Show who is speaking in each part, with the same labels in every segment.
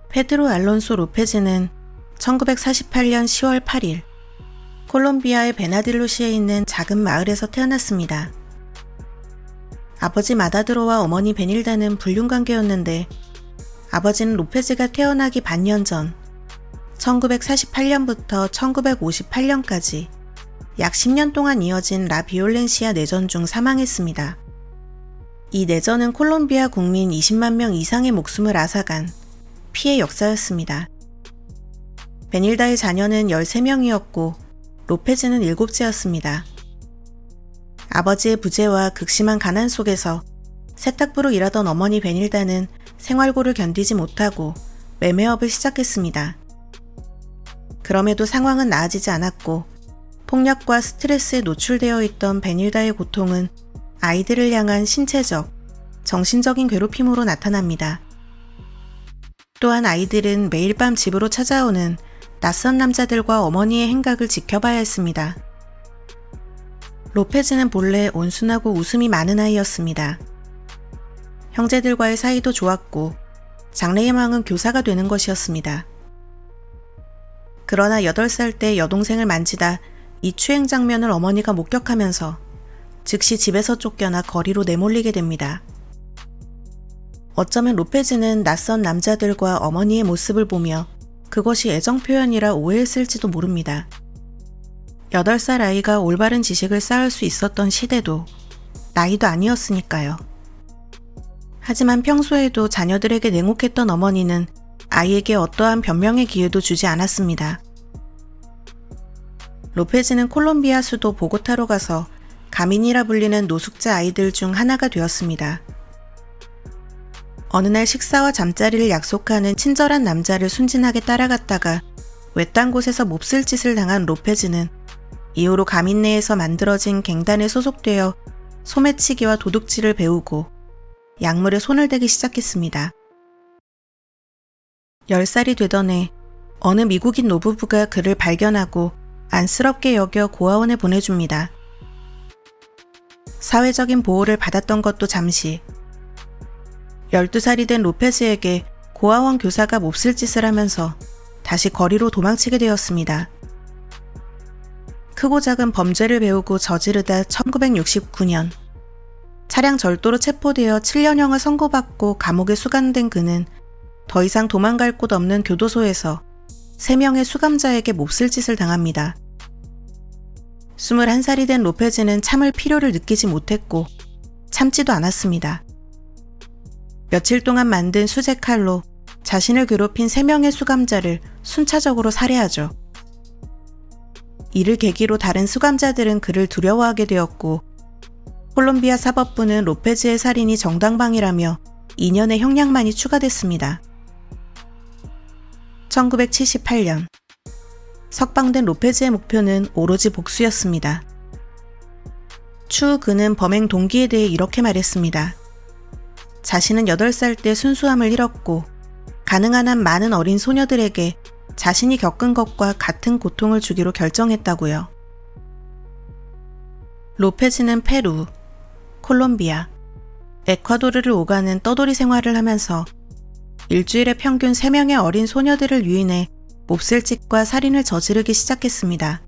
Speaker 1: 페드로 알론소 로페즈는 1948년 10월 8일 콜롬비아의 베나딜로시에 있는 작은 마을에서 태어났습니다. 아버지 마다드로와 어머니 베닐다는 불륜관계였는데 아버지는 로페즈가 태어나기 반년 전 1948년부터 1958년까지 약 10년 동안 이어진 라비올렌시아 내전 중 사망했습니다. 이 내전은 콜롬비아 국민 20만 명 이상의 목숨을 앗아간 피해 역사였습니다. 베닐다의 자녀는 13명이었고 로페즈는 7째였습니다. 아버지의 부재와 극심한 가난 속에서 세탁부로 일하던 어머니 베닐다는 생활고를 견디지 못하고 매매업을 시작했습니다. 그럼에도 상황은 나아지지 않았고 폭력과 스트레스에 노출되어 있던 베닐다의 고통은 아이들을 향한 신체적, 정신적인 괴롭힘으로 나타납니다. 또한 아이들은 매일 밤 집으로 찾아오는 낯선 남자들과 어머니의 행각을 지켜봐야 했습니다. 로페즈는 본래 온순하고 웃음이 많은 아이였습니다. 형제들과의 사이도 좋았고 장래희망은 교사가 되는 것이었습니다. 그러나 8살 때 여동생을 만지다 이 추행 장면을 어머니가 목격하면서 즉시 집에서 쫓겨나 거리로 내몰리게 됩니다. 어쩌면 로페즈는 낯선 남자들과 어머니의 모습을 보며 그것이 애정 표현이라 오해했을지도 모릅니다. 8살 아이가 올바른 지식을 쌓을 수 있었던 시대도 나이도 아니었으니까요. 하지만 평소에도 자녀들에게 냉혹했던 어머니는 아이에게 어떠한 변명의 기회도 주지 않았습니다. 로페즈는 콜롬비아 수도 보고타로 가서 가민이라 불리는 노숙자 아이들 중 하나가 되었습니다. 어느 날 식사와 잠자리를 약속하는 친절한 남자를 순진하게 따라갔다가 외딴 곳에서 몹쓸 짓을 당한 로페즈는 이후로 가민 내에서 만들어진 갱단에 소속되어 소매치기와 도둑질을 배우고 약물에 손을 대기 시작했습니다. 10살이 되던 해 어느 미국인 노부부가 그를 발견하고 안쓰럽게 여겨 고아원에 보내줍니다. 사회적인 보호를 받았던 것도 잠시. 12살이 된 로페즈에게 고아원 교사가 몹쓸 짓을 하면서 다시 거리로 도망치게 되었습니다. 크고 작은 범죄를 배우고 저지르다 1969년 차량 절도로 체포되어 7년형을 선고받고 감옥에 수감된 그는 더 이상 도망갈 곳 없는 교도소에서 3명의 수감자에게 몹쓸 짓을 당합니다. 21살이 된 로페즈는 참을 필요를 느끼지 못했고 참지도 않았습니다. 며칠 동안 만든 수제 칼로 자신을 괴롭힌 3명의 수감자를 순차적으로 살해하죠. 이를 계기로 다른 수감자들은 그를 두려워하게 되었고 콜롬비아 사법부는 로페즈의 살인이 정당방위라며 2년의 형량만이 추가됐습니다. 1978년 석방된 로페즈의 목표는 오로지 복수였습니다. 추후 그는 범행 동기에 대해 이렇게 말했습니다. 자신은 8살 때 순수함을 잃었고 가능한 한 많은 어린 소녀들에게 자신이 겪은 것과 같은 고통을 주기로 결정했다고요. 로페즈는 페루, 콜롬비아, 에콰도르를 오가는 떠돌이 생활을 하면서 일주일에 평균 3명의 어린 소녀들을 유인해 몹쓸 짓과 살인을 저지르기 시작했습니다.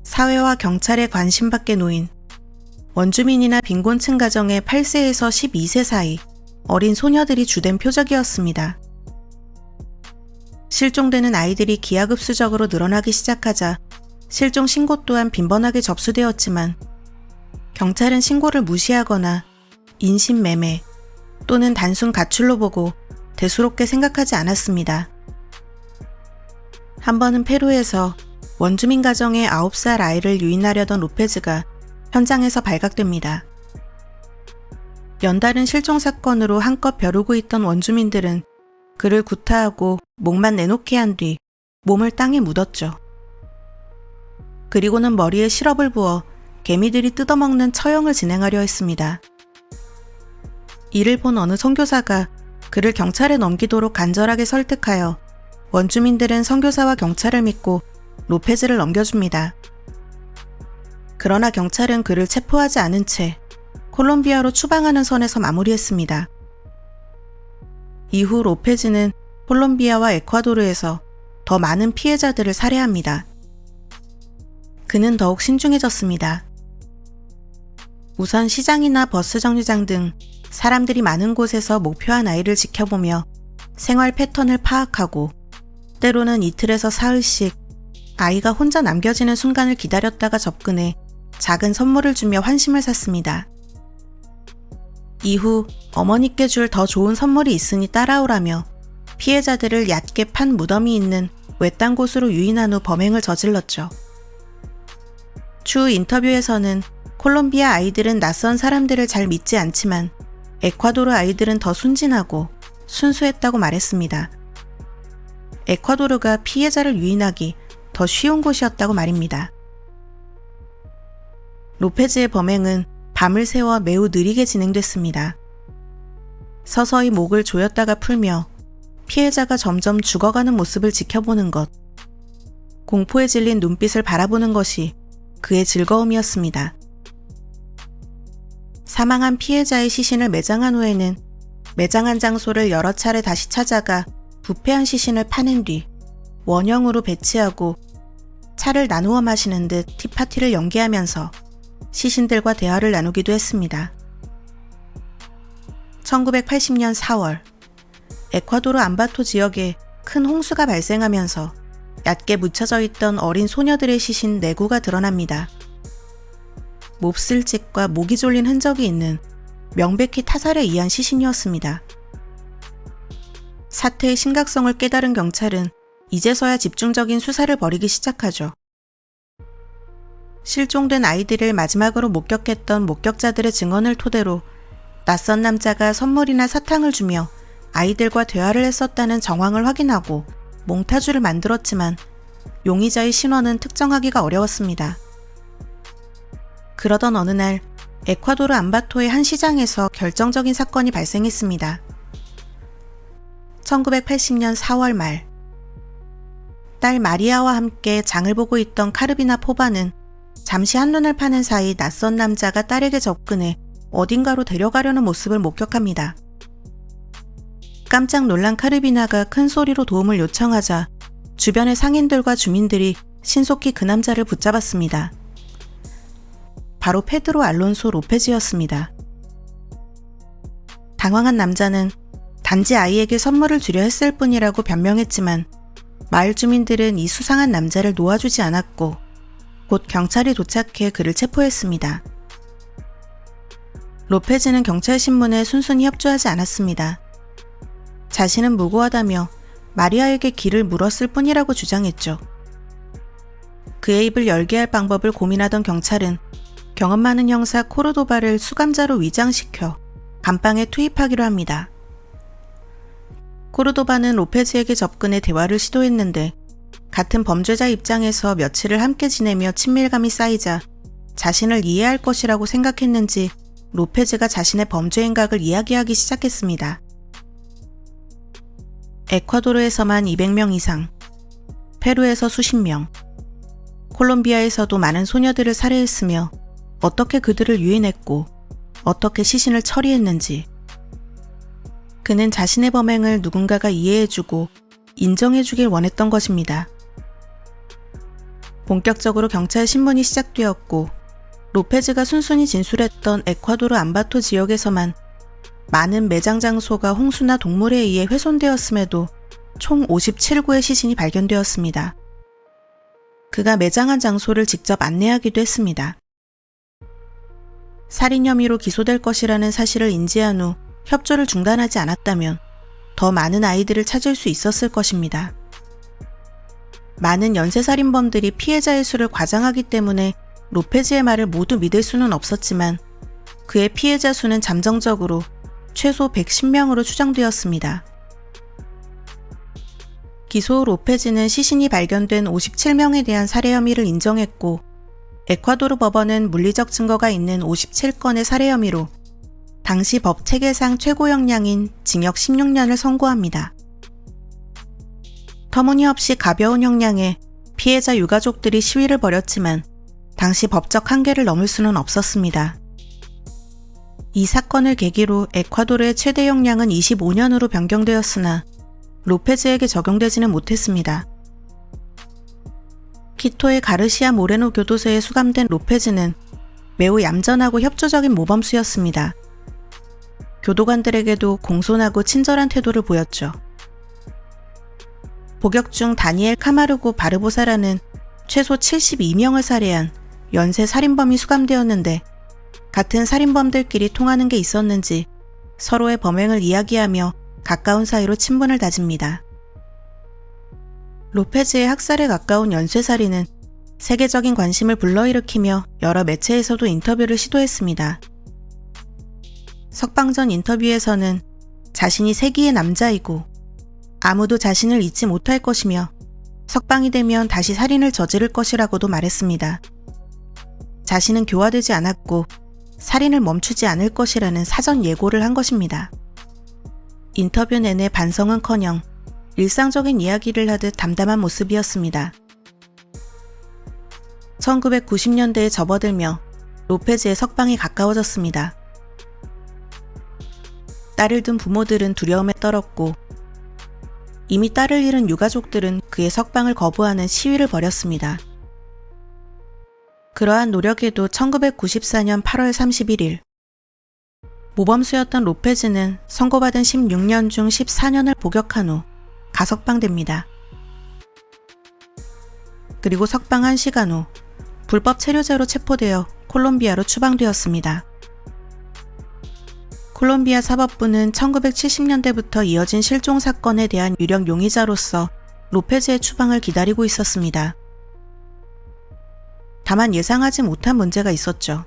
Speaker 1: 사회와 경찰에 관심받게 놓인 원주민이나 빈곤층 가정의 8세에서 12세 사이 어린 소녀들이 주된 표적이었습니다. 실종되는 아이들이 기하급수적으로 늘어나기 시작하자 실종 신고 또한 빈번하게 접수되었지만 경찰은 신고를 무시하거나 인신매매 또는 단순 가출로 보고 대수롭게 생각하지 않았습니다. 한 번은 페루에서 원주민 가정의 9살 아이를 유인하려던 로페즈가 현장에서 발각됩니다. 연달은 실종 사건으로 한껏 벼르고 있던 원주민들은 그를 구타하고 목만 내놓게 한 뒤 몸을 땅에 묻었죠. 그리고는 머리에 시럽을 부어 개미들이 뜯어먹는 처형을 진행하려 했습니다. 이를 본 어느 선교사가 그를 경찰에 넘기도록 간절하게 설득하여 원주민들은 선교사와 경찰을 믿고 로페즈를 넘겨줍니다. 그러나 경찰은 그를 체포하지 않은 채 콜롬비아로 추방하는 선에서 마무리했습니다. 이후 로페즈는 콜롬비아와 에콰도르에서 더 많은 피해자들을 살해합니다. 그는 더욱 신중해졌습니다. 우선 시장이나 버스 정류장 등 사람들이 많은 곳에서 목표한 아이를 지켜보며 생활 패턴을 파악하고 때로는 이틀에서 사흘씩 아이가 혼자 남겨지는 순간을 기다렸다가 접근해 작은 선물을 주며 환심을 샀습니다. 이후 어머니께 줄 더 좋은 선물이 있으니 따라오라며 피해자들을 얕게 판 무덤이 있는 외딴 곳으로 유인한 후 범행을 저질렀죠. 추후 인터뷰에서는 콜롬비아 아이들은 낯선 사람들을 잘 믿지 않지만 에콰도르 아이들은 더 순진하고 순수했다고 말했습니다. 에콰도르가 피해자를 유인하기 더 쉬운 곳이었다고 말입니다. 로페즈의 범행은 밤을 새워 매우 느리게 진행됐습니다. 서서히 목을 조였다가 풀며 피해자가 점점 죽어가는 모습을 지켜보는 것, 공포에 질린 눈빛을 바라보는 것이 그의 즐거움이었습니다. 사망한 피해자의 시신을 매장한 후에는 매장한 장소를 여러 차례 다시 찾아가 부패한 시신을 파낸 뒤 원형으로 배치하고 차를 나누어 마시는 듯 티파티를 연기하면서 시신들과 대화를 나누기도 했습니다. 1980년 4월, 에콰도르 암바토 지역에 큰 홍수가 발생하면서 얕게 묻혀져 있던 어린 소녀들의 시신 4구가 드러납니다. 몹쓸짓과 목이 졸린 흔적이 있는 명백히 타살에 의한 시신이었습니다. 사태의 심각성을 깨달은 경찰은 이제서야 집중적인 수사를 벌이기 시작하죠. 실종된 아이들을 마지막으로 목격했던 목격자들의 증언을 토대로 낯선 남자가 선물이나 사탕을 주며 아이들과 대화를 했었다는 정황을 확인하고 몽타주를 만들었지만 용의자의 신원은 특정하기가 어려웠습니다. 그러던 어느 날 에콰도르 암바토의 한 시장에서 결정적인 사건이 발생했습니다. 1980년 4월 말, 딸 마리아와 함께 장을 보고 있던 카르비나 포바는 잠시 한눈을 파는 사이 낯선 남자가 딸에게 접근해 어딘가로 데려가려는 모습을 목격합니다. 깜짝 놀란 카르비나가 큰 소리로 도움을 요청하자 주변의 상인들과 주민들이 신속히 그 남자를 붙잡았습니다. 바로 페드로 알론소 로페즈였습니다. 당황한 남자는 단지 아이에게 선물을 주려 했을 뿐이라고 변명했지만 마을 주민들은 이 수상한 남자를 놓아주지 않았고 곧 경찰이 도착해 그를 체포했습니다. 로페즈는 경찰 신문에 순순히 협조하지 않았습니다. 자신은 무고하다며 마리아에게 길을 물었을 뿐이라고 주장했죠. 그의 입을 열게 할 방법을 고민하던 경찰은 경험 많은 형사 코르도바를 수감자로 위장시켜 감방에 투입하기로 합니다. 코르도바는 로페즈에게 접근해 대화를 시도했는데 같은 범죄자 입장에서 며칠을 함께 지내며 친밀감이 쌓이자 자신을 이해할 것이라고 생각했는지 로페즈가 자신의 범죄 행각을 이야기하기 시작했습니다. 에콰도르에서만 200명 이상, 페루에서 수십 명, 콜롬비아에서도 많은 소녀들을 살해했으며 어떻게 그들을 유인했고 어떻게 시신을 처리했는지 그는 자신의 범행을 누군가가 이해해주고 인정해주길 원했던 것입니다. 본격적으로 경찰 신문이 시작되었고 로페즈가 순순히 진술했던 에콰도르 암바토 지역에서만 많은 매장 장소가 홍수나 동물에 의해 훼손되었음에도 총 57구의 시신이 발견되었습니다. 그가 매장한 장소를 직접 안내하기도 했습니다. 살인 혐의로 기소될 것이라는 사실을 인지한 후 협조를 중단하지 않았다면 더 많은 아이들을 찾을 수 있었을 것입니다. 많은 연쇄살인범들이 피해자의 수를 과장하기 때문에 로페즈의 말을 모두 믿을 수는 없었지만 그의 피해자 수는 잠정적으로 최소 110명으로 추정되었습니다. 기소 후 로페즈는 시신이 발견된 57명에 대한 살해 혐의를 인정했고 에콰도르 법원은 물리적 증거가 있는 57건의 살해 혐의로 당시 법 체계상 최고 형량인 징역 16년을 선고합니다. 터무니없이 가벼운 형량에 피해자 유가족들이 시위를 벌였지만 당시 법적 한계를 넘을 수는 없었습니다. 이 사건을 계기로 에콰도르의 최대 형량은 25년으로 변경되었으나 로페즈에게 적용되지는 못했습니다. 키토의 가르시아 모레노 교도소에 수감된 로페즈는 매우 얌전하고 협조적인 모범수였습니다. 교도관들에게도 공손하고 친절한 태도를 보였죠. 복역 중 다니엘 카마르고 바르보사라는 최소 72명을 살해한 연쇄 살인범이 수감되었는데 같은 살인범들끼리 통하는 게 있었는지 서로의 범행을 이야기하며 가까운 사이로 친분을 다집니다. 로페즈의 학살에 가까운 연쇄살인은 세계적인 관심을 불러일으키며 여러 매체에서도 인터뷰를 시도했습니다. 석방 전 인터뷰에서는 자신이 세기의 남자이고 아무도 자신을 잊지 못할 것이며 석방이 되면 다시 살인을 저지를 것이라고도 말했습니다. 자신은 교화되지 않았고 살인을 멈추지 않을 것이라는 사전 예고를 한 것입니다. 인터뷰 내내 반성은커녕 일상적인 이야기를 하듯 담담한 모습이었습니다. 1990년대에 접어들며 로페즈의 석방이 가까워졌습니다. 딸을 둔 부모들은 두려움에 떨었고 이미 딸을 잃은 유가족들은 그의 석방을 거부하는 시위를 벌였습니다. 그러한 노력에도 1994년 8월 31일 모범수였던 로페즈는 선고받은 16년 중 14년을 복역한 후 가석방됩니다. 그리고 석방 1시간 후 불법 체류자로 체포되어 콜롬비아로 추방되었습니다. 콜롬비아 사법부는 1970년대부터 이어진 실종 사건에 대한 유력 용의자로서 로페즈의 추방을 기다리고 있었습니다. 다만 예상하지 못한 문제가 있었죠.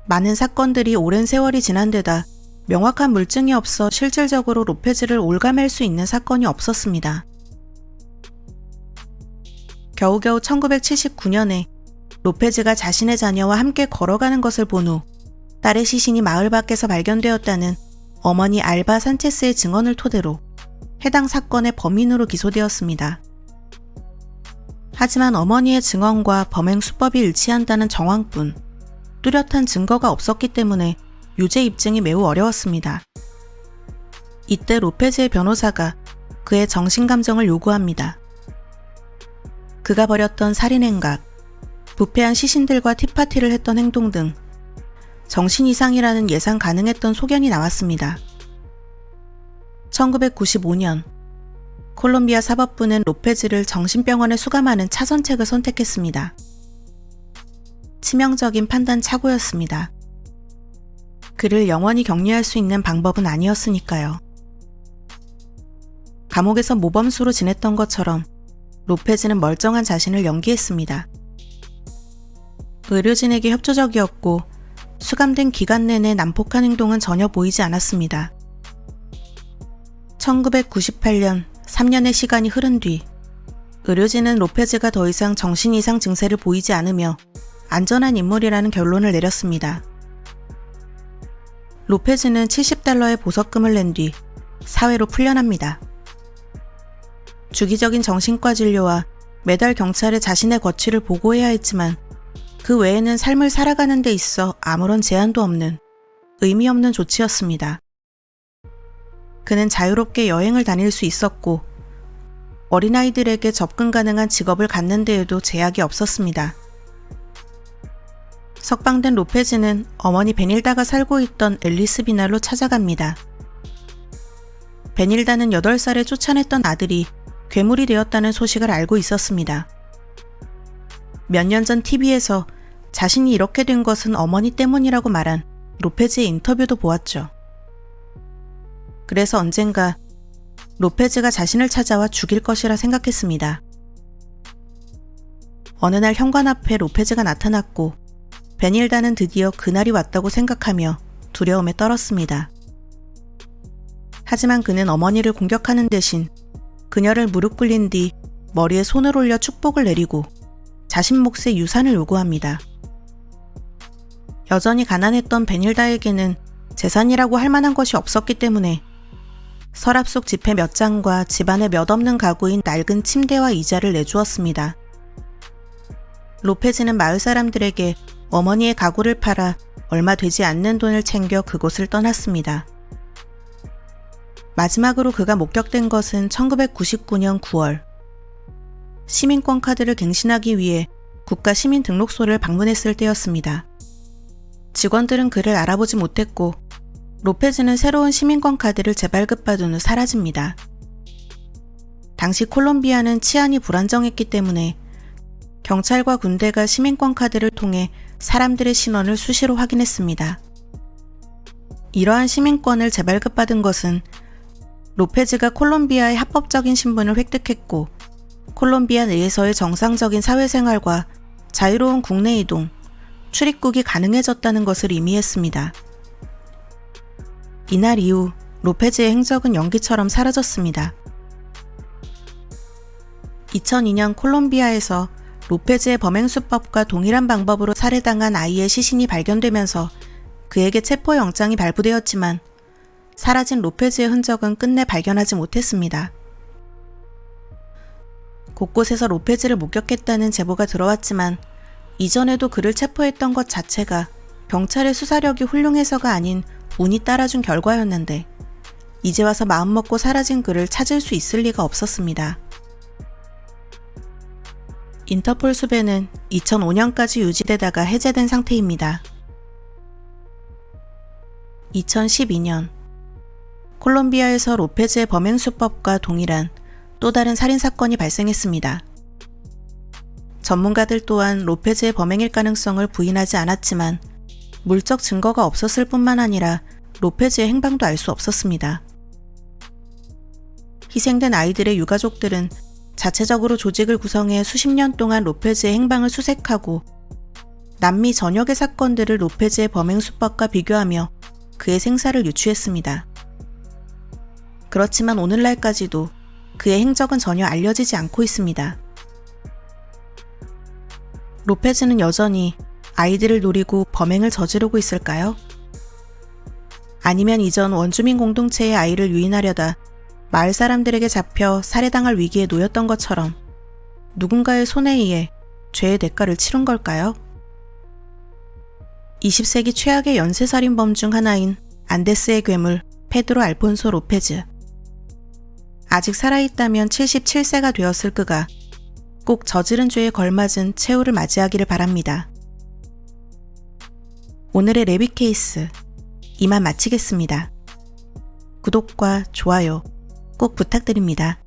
Speaker 1: 많은 사건들이 오랜 세월이 지난 데다 명확한 물증이 없어 실질적으로 로페즈를 올가맬 수 있는 사건이 없었습니다. 겨우겨우 1979년에 로페즈가 자신의 자녀와 함께 걸어가는 것을 본 후 딸의 시신이 마을 밖에서 발견되었다는 어머니 알바 산체스의 증언을 토대로 해당 사건의 범인으로 기소되었습니다. 하지만 어머니의 증언과 범행 수법이 일치한다는 정황뿐 뚜렷한 증거가 없었기 때문에 유죄 입증이 매우 어려웠습니다. 이때 로페즈의 변호사가 그의 정신감정을 요구합니다. 그가 벌였던 살인행각, 부패한 시신들과 티파티를 했던 행동 등 정신 이상이라는 예상 가능했던 소견이 나왔습니다. 1995년 콜롬비아 사법부는 로페즈를 정신병원에 수감하는 차선책을 선택했습니다. 치명적인 판단 착오였습니다. 그를 영원히 격리할 수 있는 방법은 아니었으니까요. 감옥에서 모범수로 지냈던 것처럼 로페즈는 멀쩡한 자신을 연기했습니다. 의료진에게 협조적이었고 수감된 기간 내내 난폭한 행동은 전혀 보이지 않았습니다. 1998년 3년의 시간이 흐른 뒤 의료진은 로페즈가 더 이상 정신 이상 증세를 보이지 않으며 안전한 인물이라는 결론을 내렸습니다. 로페즈는 $70의 보석금을 낸 뒤 사회로 풀려납니다. 주기적인 정신과 진료와 매달 경찰에 자신의 거취를 보고해야 했지만 그 외에는 삶을 살아가는 데 있어 아무런 제한도 없는 의미 없는 조치였습니다. 그는 자유롭게 여행을 다닐 수 있었고 어린아이들에게 접근 가능한 직업을 갖는 데에도 제약이 없었습니다. 석방된 로페즈는 어머니 베닐다가 살고 있던 앨리스 비날로 찾아갑니다. 베닐다는 8살에 쫓아냈던 아들이 괴물이 되었다는 소식을 알고 있었습니다. 몇 년 전 TV에서 자신이 이렇게 된 것은 어머니 때문이라고 말한 로페즈의 인터뷰도 보았죠. 그래서 언젠가 로페즈가 자신을 찾아와 죽일 것이라 생각했습니다. 어느 날 현관 앞에 로페즈가 나타났고 베닐다는 드디어 그날이 왔다고 생각하며 두려움에 떨었습니다. 하지만 그는 어머니를 공격하는 대신 그녀를 무릎 꿇린 뒤 머리에 손을 올려 축복을 내리고 자신 몫의 유산을 요구합니다. 여전히 가난했던 베닐다에게는 재산이라고 할 만한 것이 없었기 때문에 서랍 속 지폐 몇 장과 집안에 몇 없는 가구인 낡은 침대와 의자를 내주었습니다. 로페즈는 마을 사람들에게 어머니의 가구를 팔아 얼마 되지 않는 돈을 챙겨 그곳을 떠났습니다. 마지막으로 그가 목격된 것은 1999년 9월. 시민권 카드를 갱신하기 위해 국가시민등록소를 방문했을 때였습니다. 직원들은 그를 알아보지 못했고 로페즈는 새로운 시민권 카드를 재발급받은 후 사라집니다. 당시 콜롬비아는 치안이 불안정했기 때문에 경찰과 군대가 시민권 카드를 통해 사람들의 신원을 수시로 확인했습니다. 이러한 시민권을 재발급받은 것은 로페즈가 콜롬비아의 합법적인 신분을 획득했고 콜롬비아 내에서의 정상적인 사회생활과 자유로운 국내 이동, 출입국이 가능해졌다는 것을 의미했습니다. 이날 이후 로페즈의 행적은 연기처럼 사라졌습니다. 2002년 콜롬비아에서 로페즈의 범행수법과 동일한 방법으로 살해당한 아이의 시신이 발견되면서 그에게 체포영장이 발부되었지만 사라진 로페즈의 흔적은 끝내 발견하지 못했습니다. 곳곳에서 로페즈를 목격했다는 제보가 들어왔지만 이전에도 그를 체포했던 것 자체가 경찰의 수사력이 훌륭해서가 아닌 운이 따라준 결과였는데 이제 와서 마음먹고 사라진 그를 찾을 수 있을 리가 없었습니다. 인터폴 수배는 2005년까지 유지되다가 해제된 상태입니다. 2012년 콜롬비아에서 로페즈의 범행수법과 동일한 또 다른 살인사건이 발생했습니다. 전문가들 또한 로페즈의 범행일 가능성을 부인하지 않았지만 물적 증거가 없었을 뿐만 아니라 로페즈의 행방도 알 수 없었습니다. 희생된 아이들의 유가족들은 자체적으로 조직을 구성해 수십 년 동안 로페즈의 행방을 수색하고 남미 전역의 사건들을 로페즈의 범행 수법과 비교하며 그의 생사를 유추했습니다. 그렇지만 오늘날까지도 그의 행적은 전혀 알려지지 않고 있습니다. 로페즈는 여전히 아이들을 노리고 범행을 저지르고 있을까요? 아니면 이전 원주민 공동체의 아이를 유인하려다 마을 사람들에게 잡혀 살해당할 위기에 놓였던 것처럼 누군가의 손에 의해 죄의 대가를 치른 걸까요? 20세기 최악의 연쇄살인범 중 하나인 안데스의 괴물 페드로 알폰소 로페즈. 아직 살아있다면 77세가 되었을 그가 꼭 저지른 죄에 걸맞은 최후를 맞이하기를 바랍니다. 오늘의 레빗 케이스 이만 마치겠습니다. 구독과 좋아요 꼭 부탁드립니다.